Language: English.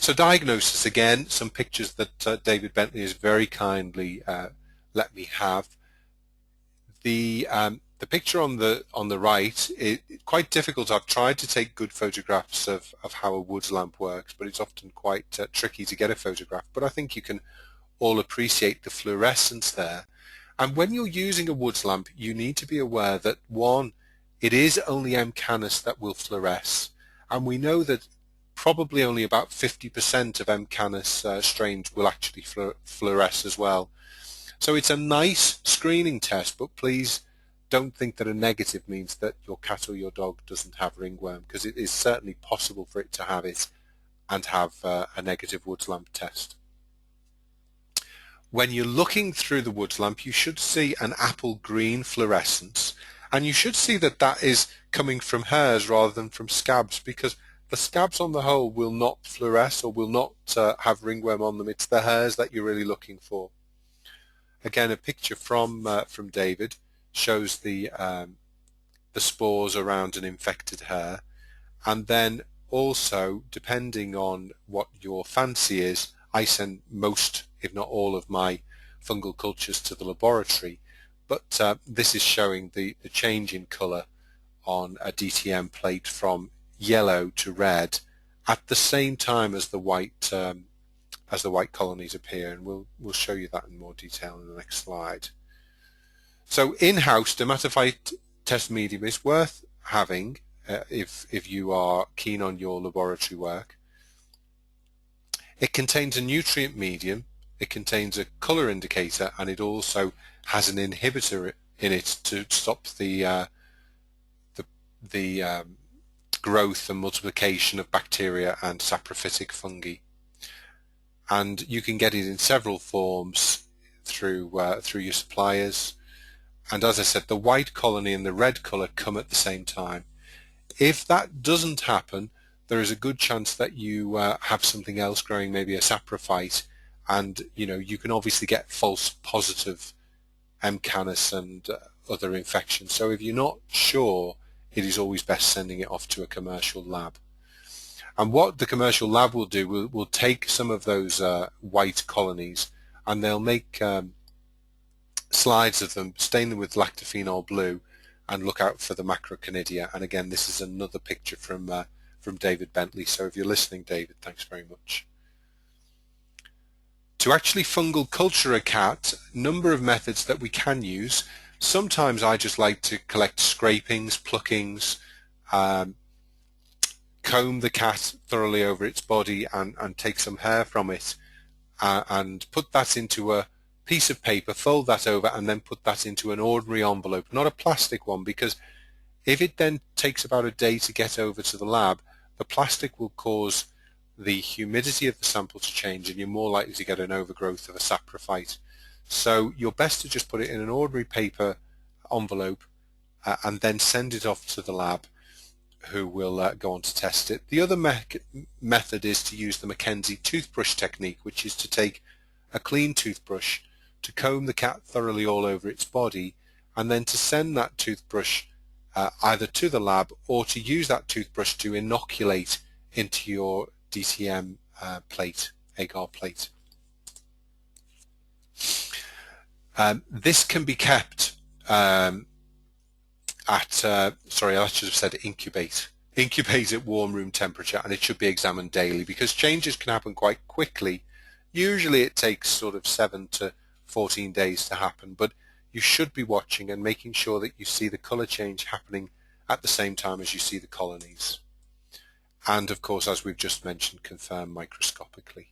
So diagnosis, again, some pictures that David Bentley has very kindly let me have. The picture on the right is quite difficult. I've tried to take good photographs of how a woods lamp works, but it's often quite tricky to get a photograph. But I think you can all appreciate the fluorescence there. And when you're using a woods lamp, you need to be aware that, one, it is only M. canis that will fluoresce, and we know that probably only about 50% of M. canis strains will actually fluoresce as well. So it's a nice screening test, but please don't think that a negative means that your cat or your dog doesn't have ringworm, because it is certainly possible for it to have it and have a negative woods lamp test. When you're looking through the woods lamp, you should see an apple green fluorescence, and you should see that that is coming from hairs rather than from scabs, because the scabs on the whole will not fluoresce or will not have ringworm on them. It's the hairs that you're really looking for. Again, a picture from David shows the spores around an infected hair, and then also, depending on what your fancy is, I send most, if not all, of my fungal cultures to the laboratory, but this is showing the change in colour on a DTM plate from yellow to red at the same time as the white colonies appear, and we'll show you that in more detail in the next slide. So in-house dermatophyte test medium is worth having if you are keen on your laboratory work. It contains a nutrient medium, it contains a colour indicator, and it also has an inhibitor in it to stop the growth and multiplication of bacteria and saprophytic fungi. And you can get it in several forms through your suppliers. And as I said, the white colony and the red colour come at the same time. If that doesn't happen, there is a good chance that you have something else growing, maybe a saprophyte, and you can obviously get false positive M. canis and other infections. So if you're not sure, it is always best sending it off to a commercial lab. And what the commercial lab will do, will take some of those white colonies, and they'll make slides of them, stain them with lactophenol blue, and look out for the macroconidia. And again, this is another picture from David Bentley. So if you're listening, David, thanks very much. To actually fungal culture a cat, number of methods that we can use. Sometimes I just like to collect scrapings, pluckings, comb the cat thoroughly over its body and take some hair from it and put that into a piece of paper, fold that over, and then put that into an ordinary envelope, not a plastic one, because if it then takes about a day to get over to the lab, the plastic will cause the humidity of the sample to change, and you're more likely to get an overgrowth of a saprophyte. So you're best to just put it in an ordinary paper envelope and then send it off to the lab, who will go on to test it. The other method is to use the Mackenzie toothbrush technique, which is to take a clean toothbrush, to comb the cat thoroughly all over its body, and then to send that toothbrush either to the lab or to use that toothbrush to inoculate into your DTM plate, agar plate. This can be kept sorry, I should have said incubate at warm room temperature, and it should be examined daily, because changes can happen quite quickly. Usually it takes sort of 7 to 14 days to happen, but you should be watching and making sure that you see the colour change happening at the same time as you see the colonies. And of course, as we've just mentioned, confirm microscopically.